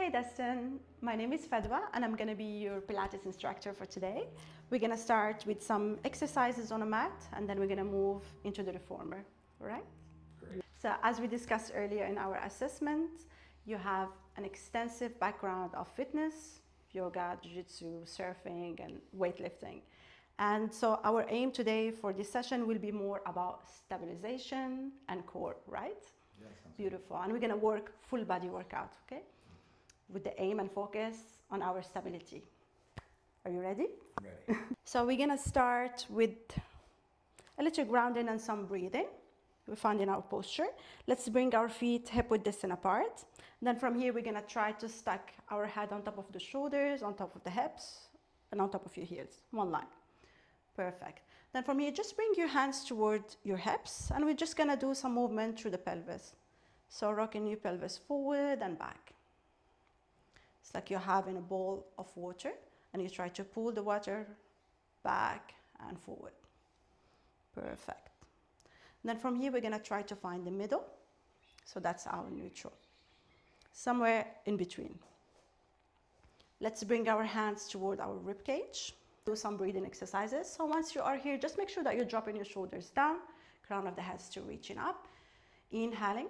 Hey Dustin, my name is Fadwa and I'm going to be your Pilates instructor for today. We're going to start with some exercises on a mat and then we're going to move into the reformer, all right? Great. So as we discussed earlier in our assessment, you have an extensive background of fitness, yoga, jiu-jitsu, surfing and weightlifting. And so our aim today for this session will be more about stabilization and core, right? Yeah, sounds Beautiful. And we're going to work full body workout, okay? With the aim and focus on our stability. Are you ready? good. Ready. So we're going to start with a little grounding and some breathing. We found in our posture. Let's bring our feet hip width distance apart. Then from here, we're going to try to stack our head on top of the shoulders, on top of the hips, and on top of your heels. One line. Perfect. Then from here, just bring your hands toward your hips, and we're just going to do some movement through the pelvis. So rocking your pelvis forward and back. It's like you're having a bowl of water, and you try to pull the water back and forward. Perfect. And then from here, we're going to try to find the middle. So that's our neutral. Somewhere in between. Let's bring our hands toward our rib cage. Do some breathing exercises. So once you are here, just make sure that you're dropping your shoulders down, crown of the head still reaching up. Inhaling,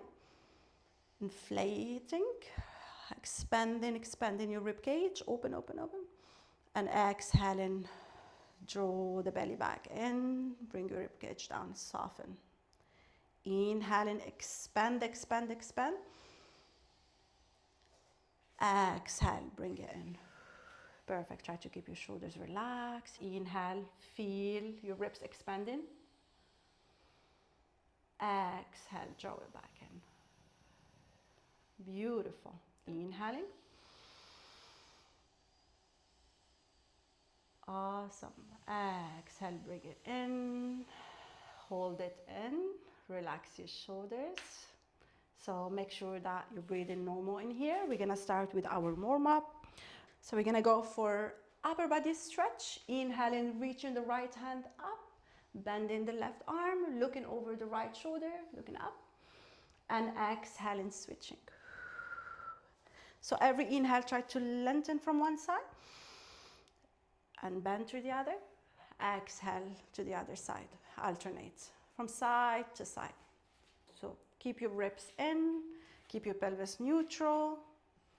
inflating, expanding your rib cage, open. And exhaling, draw the belly back in, bring your rib cage down, soften. Inhaling, expand. Exhale, bring it in. Perfect. Try to keep your shoulders relaxed. Inhale, feel your ribs expanding. Exhale, draw it back in. Beautiful. Inhaling. Awesome. Exhale, bring it in. Hold it in. Relax your shoulders. So make sure that you're breathing normal in here. We're going to start with our warm-up. So we're going to go for upper body stretch. Inhaling, reaching the right hand up. Bending the left arm, looking over the right shoulder, looking up. And exhaling, switching. So every inhale, try to lengthen from one side. And bend to the other. Exhale to the other side. Alternate from side to side. So keep your ribs in, keep your pelvis neutral,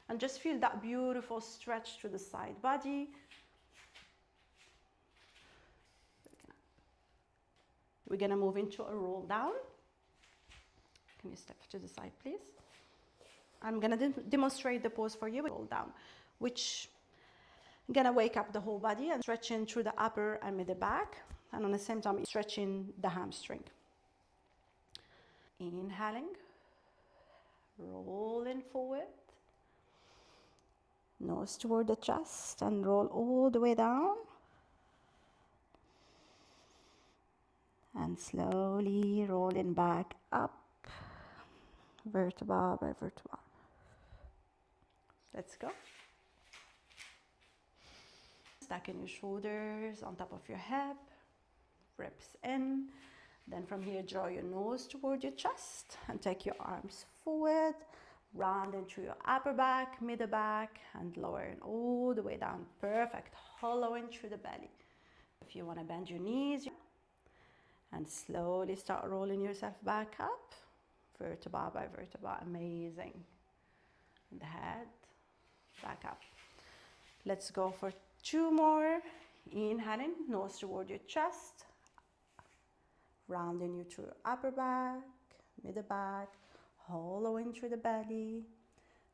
and just feel that beautiful stretch to the side body. We're gonna move into a roll down. Can you step to the side, please? I'm gonna demonstrate the pose for you. Roll down, which I'm gonna wake up the whole body and stretching through the upper and middle back, and on the same time stretching the hamstring. Inhaling, rolling forward, nose toward the chest, and roll all the way down. And slowly rolling back up, vertebra by vertebra. Let's go. Stacking your shoulders on top of your hip, ribs in. Then from here, draw your nose toward your chest and take your arms forward, rounding through your upper back, middle back, and lowering all the way down. Perfect. Hollowing through the belly. If you want to bend your knees, and slowly start rolling yourself back up, vertebra by vertebra. Amazing. And the head, back up. Let's go for 2 more. Inhaling, nose toward your chest. Rounding you through your upper back, middle back, hollowing through the belly.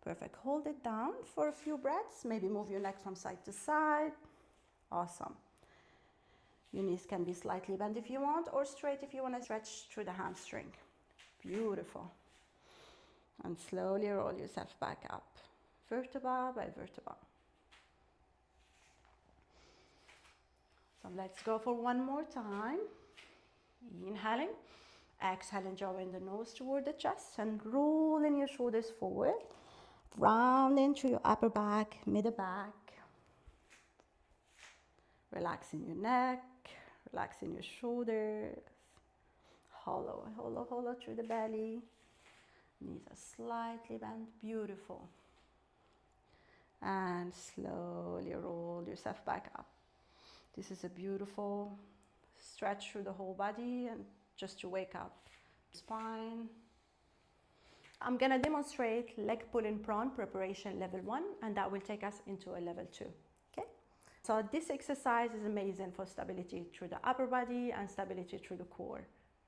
Perfect. Hold it down for a few breaths. Maybe move your neck from side to side. Awesome. Your knees can be slightly bent if you want, or straight if you want to stretch through the hamstring. Beautiful. And slowly roll yourself back up, vertebra by vertebra. So let's go for 1 more time. Inhaling, exhaling, drawing the nose toward the chest and rolling your shoulders forward, rounding through your upper back, middle back, relaxing your neck, relaxing your shoulders, hollow through the belly, knees are slightly bent, beautiful. and slowly roll yourself back up. This is a beautiful stretch through the whole body and just to wake up. Spine. I'm gonna demonstrate leg pull in prone preparation level 1, and that will take us into a level 2. Okay? So this exercise is amazing for stability through the upper body and stability through the core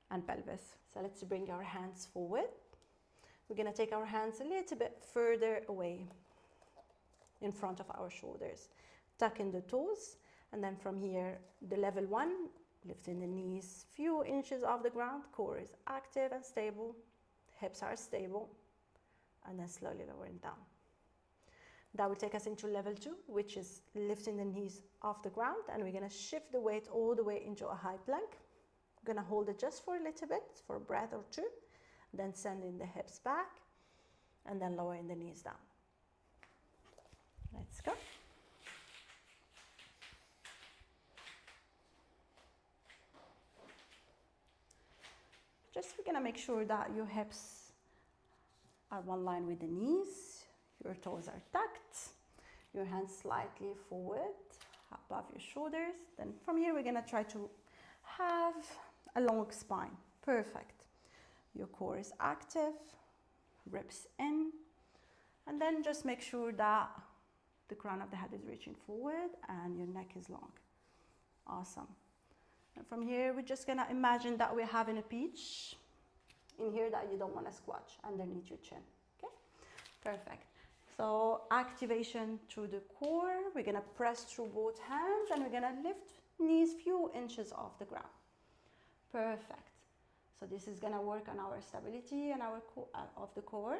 and pelvis. So let's bring our hands forward. We're gonna take our hands a little bit further away in front of our shoulders. Tuck in the toes, and then from here, the level 1, lifting the knees few inches off the ground, core is active and stable, hips are stable, and then slowly lowering down. That will take us into level 2, which is lifting the knees off the ground, and we're gonna shift the weight all the way into a high plank. We're gonna hold it just for a little bit, for a breath or two, then sending the hips back, and then lowering the knees down. Let's go. Just we're gonna make sure that your hips are one line with the knees, your toes are tucked, your hands slightly forward above your shoulders. Then from here we're gonna try to have a long spine. Perfect. Your core is active, ribs in, and then just make sure that the crown of the head is reaching forward and your neck is long. Awesome. And from here, we're just gonna imagine that we're having a peach in here that you don't wanna squash underneath your chin, okay? Perfect. So activation through the core, we're gonna press through both hands and we're gonna lift knees few inches off the ground. Perfect. So this is gonna work on our stability and our of the core,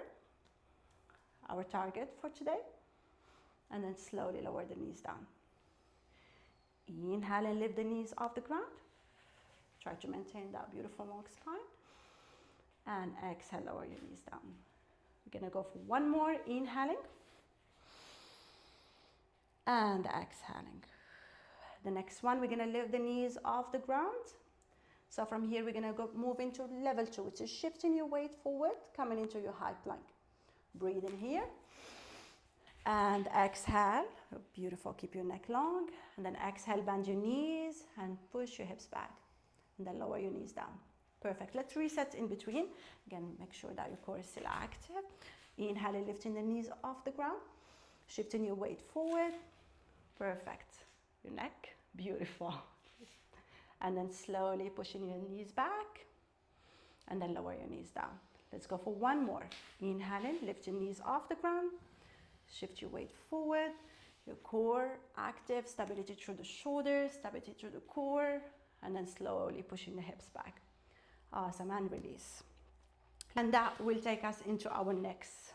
our target for today. And then slowly lower the knees down. Inhale and lift the knees off the ground. Try to maintain that beautiful long spine. And exhale, lower your knees down. We're gonna go for one more, inhaling. And exhaling. The next one, we're gonna lift the knees off the ground. So from here, we're gonna move into level 2, which is shifting your weight forward, coming into your high plank. Breathe in here. And exhale, oh, beautiful, keep your neck long. And then exhale, bend your knees and push your hips back. And then lower your knees down. Perfect, let's reset in between. Again, make sure that your core is still active. Inhale, lifting the knees off the ground. Shifting your weight forward. Perfect, your neck, beautiful. And then slowly pushing your knees back. And then lower your knees down. Let's go for one more. Inhaling, lift your knees off the ground. Shift your weight forward, your core active, stability through the shoulders, stability through the core, and then slowly pushing the hips back. Awesome, and release. And that will take us into our next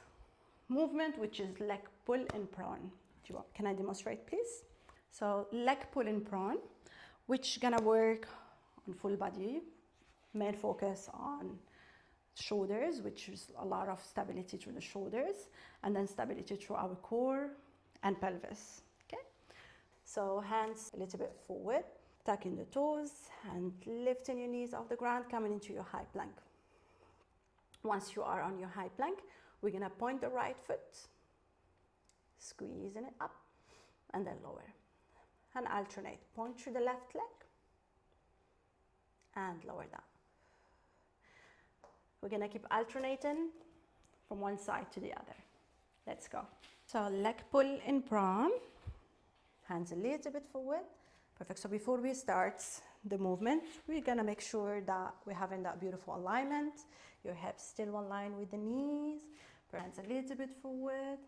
movement, which is leg pull in prone. Can I demonstrate, please? So leg pull in prone, which gonna work on full body, main focus on shoulders, which is a lot of stability through the shoulders, and then stability through our core and pelvis. Okay, so hands a little bit forward, tucking the toes and lifting your knees off the ground, coming into your high plank. Once you are on your high plank, we're gonna point the right foot, squeezing it up, and then lower, and alternate. Point through the left leg and lower down. We're gonna keep alternating from one side to the other. Let's go. So leg pull in prone, hands a little bit forward. Perfect, so before we start the movement, we're gonna make sure that we're having that beautiful alignment. Your hips still in line with the knees, hands a little bit forward.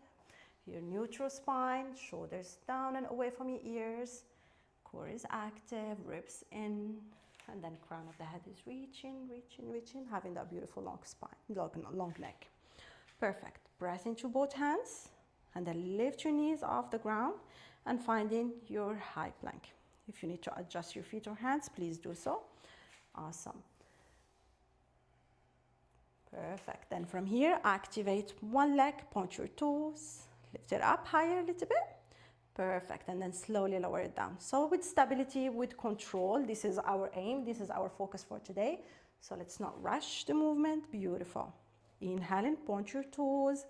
Your neutral spine, shoulders down and away from your ears. Core is active, ribs in. And then crown of the head is reaching, reaching, reaching, having that beautiful long spine, long neck. Perfect. Press into both hands and then lift your knees off the ground and finding your high plank. If you need to adjust your feet or hands, please do so. Awesome. Perfect. Then from here, activate one leg, point your toes, lift it up higher a little bit. Perfect, and then slowly lower it down. So with stability, with control, this is our aim, this is our focus for today. So let's not rush the movement, beautiful. Inhaling, point your toes,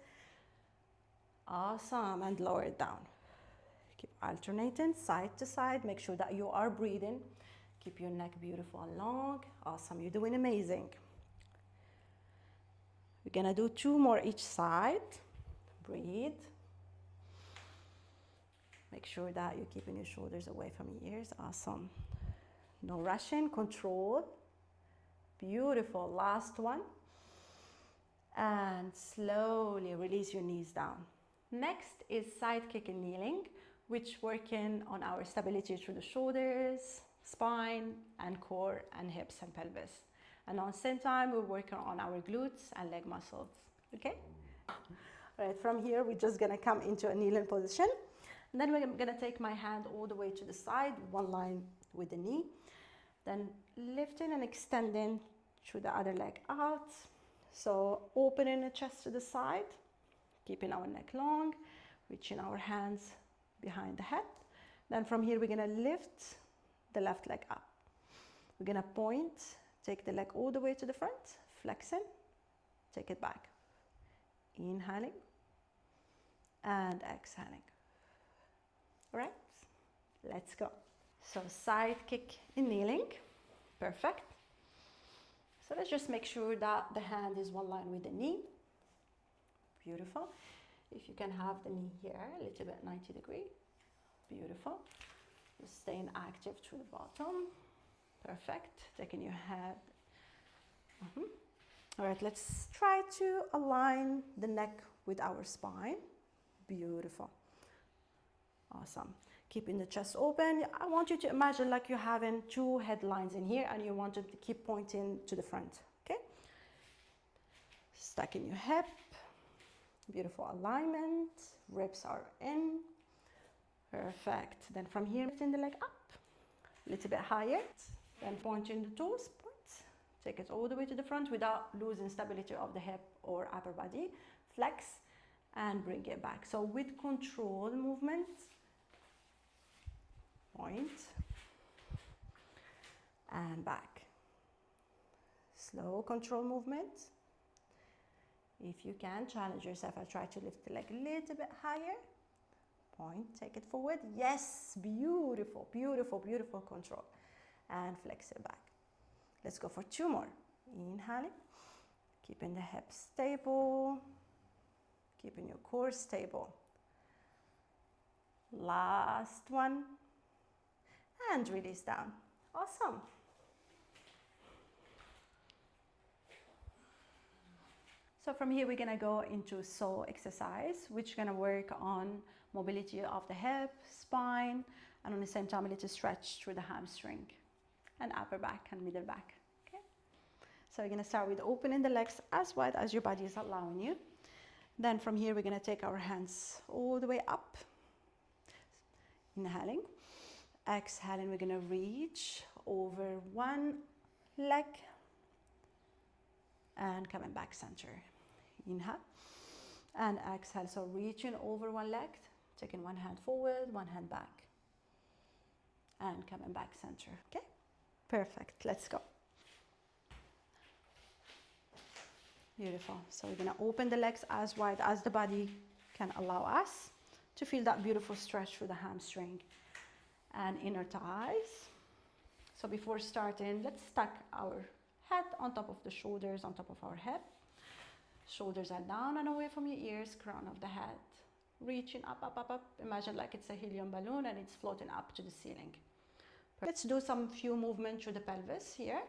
Awesome, and lower it down. Keep alternating side to side. Make sure that you are breathing. Keep your neck beautiful and long. Awesome, you're doing amazing. We're gonna do 2 more each side. Breathe. Make sure that you're keeping your shoulders away from your ears. Awesome. No rushing, control. Beautiful, last one. And slowly release your knees down. Next is side kick and kneeling, which working on our stability through the shoulders, spine, and core, and hips and pelvis. And on the same time, we're working on our glutes and leg muscles, okay? All right, from here, we're just gonna come into a kneeling position. And then we're gonna take my hand all the way to the side, one line with the knee. Then lifting and extending through the other leg out. So opening the chest to the side, keeping our neck long, reaching our hands behind the head. Then from here, we're gonna lift the left leg up. We're gonna point, take the leg all the way to the front, flexing, take it back. Inhaling and exhaling. All right, let's go. So side kick in kneeling, perfect. So let's just make sure that the hand is one line with the knee. Beautiful. If you can have the knee here, a little bit 90 degree. Beautiful. Just staying active through the bottom. Perfect. Taking your head. All right, let's try to align the neck with our spine. Beautiful. Awesome. Keeping the chest open. I want you to imagine like you're having 2 headlines in here and you want to keep pointing to the front, okay? Stacking your hip. Beautiful alignment. Ribs are in. Perfect. Then from here, lifting the leg up. A little bit higher. Then pointing the toes. Point. Take it all the way to the front without losing stability of the hip or upper body. Flex and bring it back. So with control movement, point and back. Slow control movement. If you can, challenge yourself. I'll try to lift the leg a little bit higher. Point, take it forward. Yes, beautiful, beautiful, beautiful control. And flex it back. Let's go for 2 more. Inhaling, keeping the hips stable, keeping your core stable. Last one. And release down. Awesome. So from here, we're gonna go into saw exercise, which is gonna work on mobility of the hip, spine, and on the same time, a little stretch through the hamstring and upper back and middle back, okay? So we're gonna start with opening the legs as wide as your body is allowing you. Then from here, we're gonna take our hands all the way up. Inhaling. Exhaling, we're gonna reach over one leg and coming back center. Inhale and exhale. So reaching over one leg, taking one hand forward, one hand back, and coming back center. Okay, perfect. Let's go. Beautiful. So we're gonna open the legs as wide as the body can allow us to feel that beautiful stretch through the hamstring and inner thighs. So before starting, let's stack our head on top of the shoulders, on top of our head. Shoulders are down and away from your ears, crown of the head. Reaching up, up, up, up. Imagine like it's a helium balloon and it's floating up to the ceiling. Let's do some few movements through the pelvis here.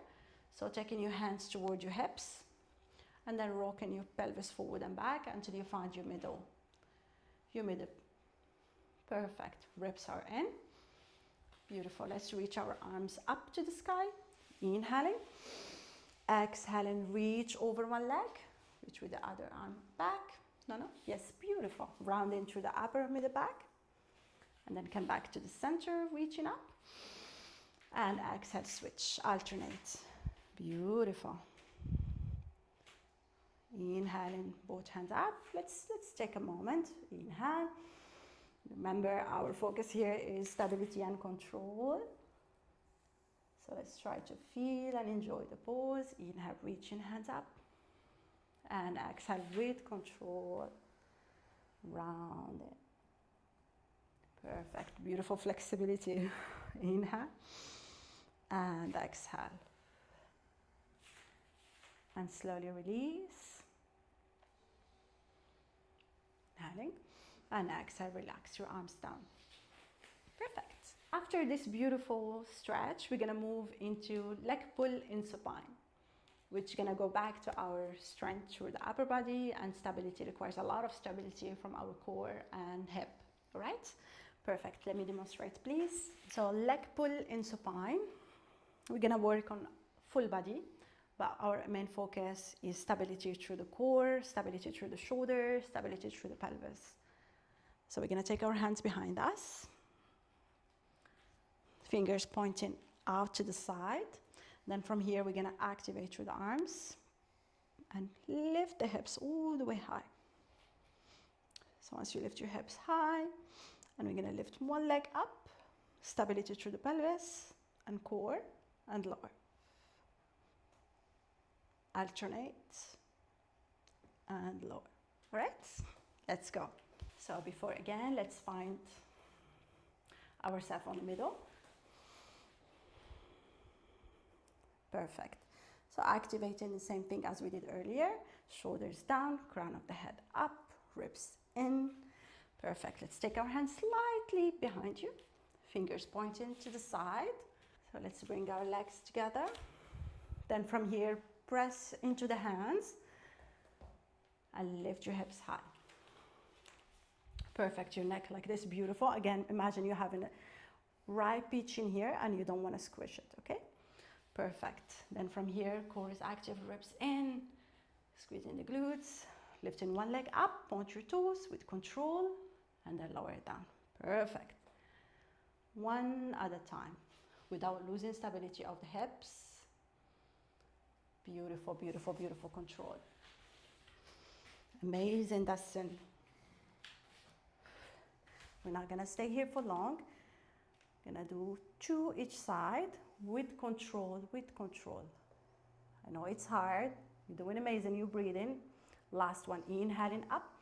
So taking your hands toward your hips and then rocking your pelvis forward and back until you find your middle. Your middle. Perfect. Ribs are in. Beautiful. Let's reach our arms up to the sky. Inhaling. Exhaling, reach over one leg. Reach with the other arm back. No. Yes, beautiful. Rounding through the upper, middle, back. And then come back to the center, reaching up. And exhale, switch, alternate. Beautiful. Inhaling, both hands up. Let's take a moment. Inhale. Remember, our focus here is stability and control. So let's try to feel and enjoy the pose. Inhale, reaching hands up. And exhale with control. round it. Perfect, beautiful flexibility. Inhale and exhale. And slowly release. Inhaling and exhale, relax your arms down. Perfect. After this beautiful stretch, we're gonna move into leg pull in supine, which is gonna go back to our strength through the upper body, and stability requires a lot of stability from our core and hip, all right? Perfect, let me demonstrate, please. So leg pull in supine, we're gonna work on full body, but our main focus is stability through the core, stability through the shoulders, stability through the pelvis. So we're gonna take our hands behind us, fingers pointing out to the side. Then from here, we're gonna activate through the arms and lift the hips all the way high. So once you lift your hips high, and we're gonna lift one leg up, stability through the pelvis and core and lower. Alternate and lower. All right, let's go. So before again, let's find ourselves on the middle. Perfect. So activating the same thing as we did earlier. Shoulders down, crown of the head up, ribs in. Perfect. Let's take our hands slightly behind you. Fingers pointing to the side. So let's bring our legs together. Then from here, press into the hands and lift your hips high. Perfect. Your neck like this, beautiful. Again, imagine you having a right pitch in here and you don't want to squish it, okay? Perfect. Then from here, core is active, ribs in, squeezing the glutes, lifting one leg up, point your toes with control, and then lower it down. Perfect. One at a time, without losing stability of the hips. Beautiful, beautiful, beautiful control. Amazing, Dustin. We're not gonna stay here for long. Gonna do 2 each side with control, with control. I know it's hard. You're doing amazing, you're breathing. Last one, inhaling up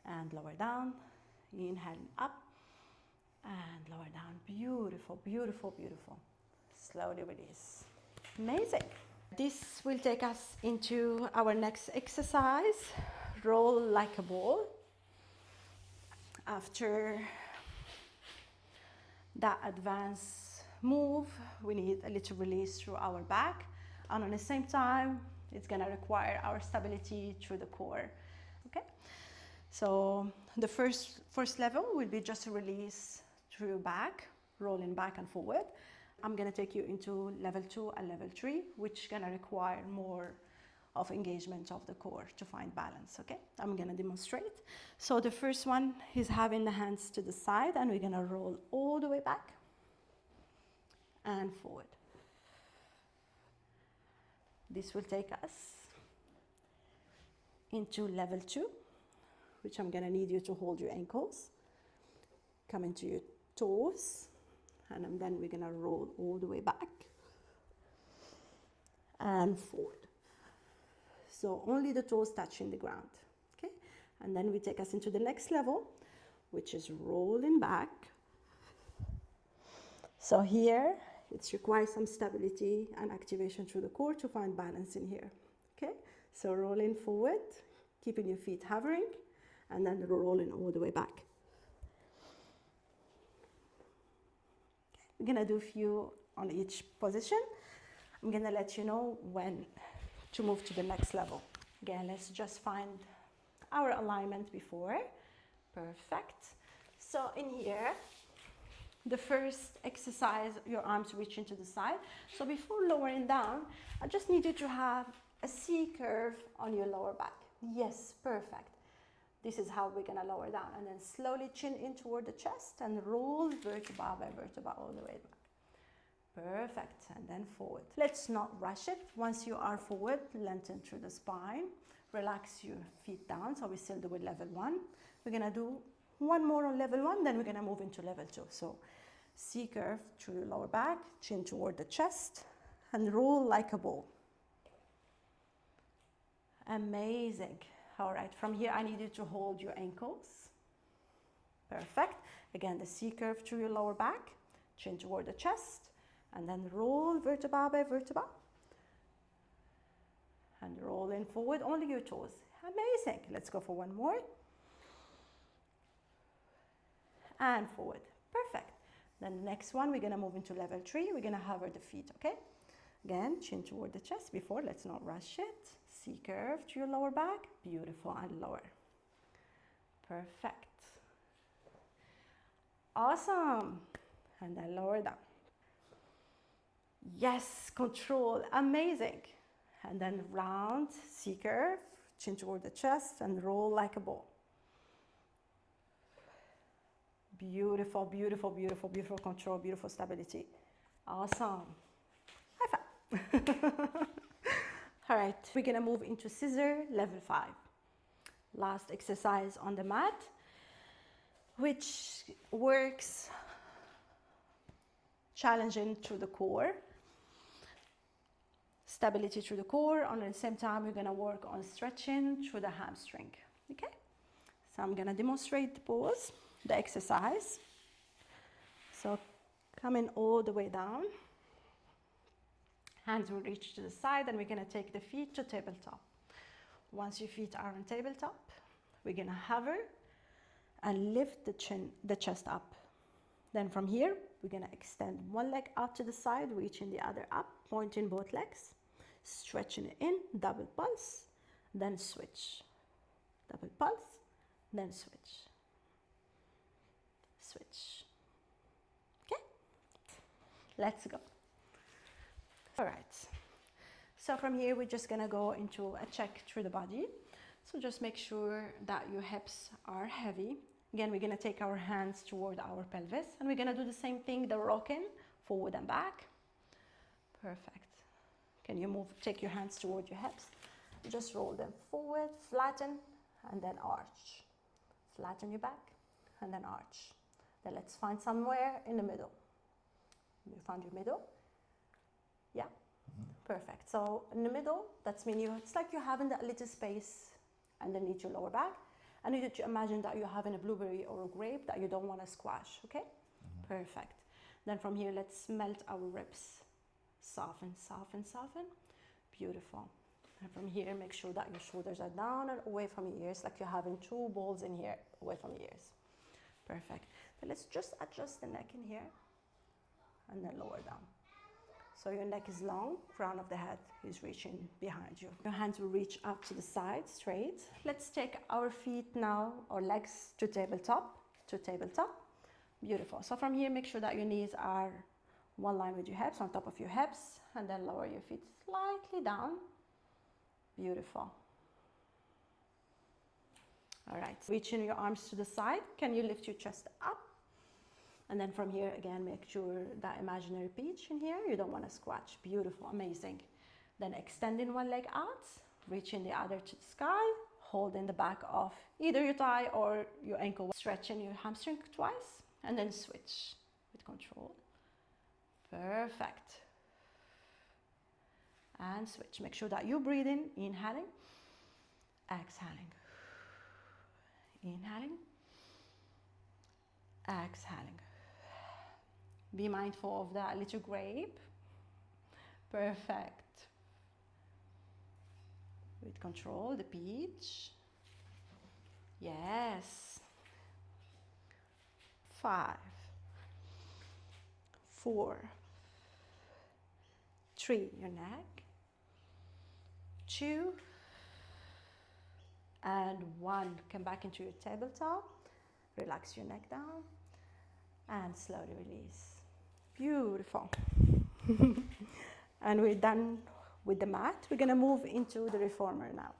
and lower down. Inhaling up and lower down. Beautiful, beautiful, beautiful. Slowly release. Amazing. This will take us into our next exercise, roll like a ball. After that advanced move, we need a little release through our back, and at the same time, it's gonna require our stability through the core, okay? So the first level will be just a release through your back, rolling back and forward. I'm gonna take you into level 2 and level 3, which gonna require more of engagement of the core to find balance, okay? I'm gonna demonstrate. So the first one is having the hands to the side, and we're gonna roll all the way back and forward. This will take us into level 2, which I'm gonna need you to hold your ankles, come into your toes, and then we're gonna roll all the way back and forward. So only the toes touching the ground, okay? And then we take us into the next level, which is rolling back. So here, it requires some stability and activation through the core to find balance in here, okay? So rolling forward, keeping your feet hovering, and then rolling all the way back. We're gonna do a few on each position. I'm gonna let you know when to move to the next level. Again, let's just find our alignment before. Perfect. So in here, the first exercise, your arms reaching to the side. So before lowering down, I just need you to have a C curve on your lower back. Yes, perfect. This is how we're gonna lower down, and then slowly chin in toward the chest and roll vertebra by vertebra all the way back. Perfect, and then forward. Let's not rush it. Once you are forward, lengthen through the spine. Relax your feet down, so we still do with level 1. We're gonna do one more on level 1, then we're gonna move into level 2. So C curve through the lower back, chin toward the chest, and roll like a ball. Amazing. All right, from here I need you to hold your ankles. Perfect. Again, the C curve through your lower back, chin toward the chest, and then roll vertebra by vertebra. And roll in forward, only your toes. Amazing. Let's go for one more. And forward. Perfect. Then the next one, we're going to move into level 3. We're going to hover the feet, okay? Again, chin toward the chest before. Let's not rush it. C curve to your lower back. Beautiful. And lower. Perfect. Awesome. And then lower down. Yes, control. Amazing. And then round, C curve, chin toward the chest, and roll like a ball. Beautiful, beautiful, beautiful, beautiful control, beautiful stability. Awesome. High five. All right, we're gonna move into scissor level 5. Last exercise on the mat, which works challenging through the core, stability through the core, and at the same time, we're gonna work on stretching through the hamstring, okay? So I'm gonna demonstrate the pose, the exercise. So coming all the way down, hands will reach to the side, and we're gonna take the feet to tabletop. Once your feet are on tabletop, we're gonna hover and lift the chest up. Then from here, we're gonna extend one leg out to the side, reaching the other up, pointing both legs, stretching it in, double pulse, then switch. Double pulse, then switch. Switch. Okay? Let's go. All right. So from here, we're just gonna go into a check through the body. So just make sure that your hips are heavy. Again, we're gonna take our hands toward our pelvis, and we're gonna do the same thing, the rocking, forward and back. Perfect. Can you move, take your hands toward your hips. Just roll them forward, flatten, and then arch. Flatten your back, and then arch. Then let's find somewhere in the middle. You found your middle? Yeah? Perfect. So in the middle, that's mean it's like you're having that little space underneath your lower back. I need you to imagine that you're having a blueberry or a grape that you don't want to squash, okay? Perfect. Then from here, let's melt our ribs. Soften, soften, soften. Beautiful. And from here, make sure that your shoulders are down and away from your ears, like you're having 2 balls in here, away from your ears. Perfect. Then let's just adjust the neck in here, and then lower down. So your neck is long, crown of the head is reaching behind you. Your hands will reach up to the side, straight. Let's take our feet now, or legs, to tabletop, Beautiful. So from here, make sure that your knees are one line with your hips, on top of your hips, and then lower your feet slightly down. Beautiful. All right, reaching your arms to the side. Can you lift your chest up? And then from here, again, make sure that imaginary peach in here, you don't want to squash. Beautiful, amazing. Then extending one leg out, reaching the other to the sky, holding the back of either your thigh or your ankle, stretching your hamstring twice, and then switch with control. Perfect. And switch. Make sure that you're breathing, inhaling, exhaling. Inhaling, exhaling. Be mindful of that little grape. Perfect. With control, the peach. Yes. 5, 4, 3, your neck. 2, and 1. Come back into your tabletop. Relax your neck down and slowly release. Beautiful. And we're done with the mat. We're gonna move into the reformer now.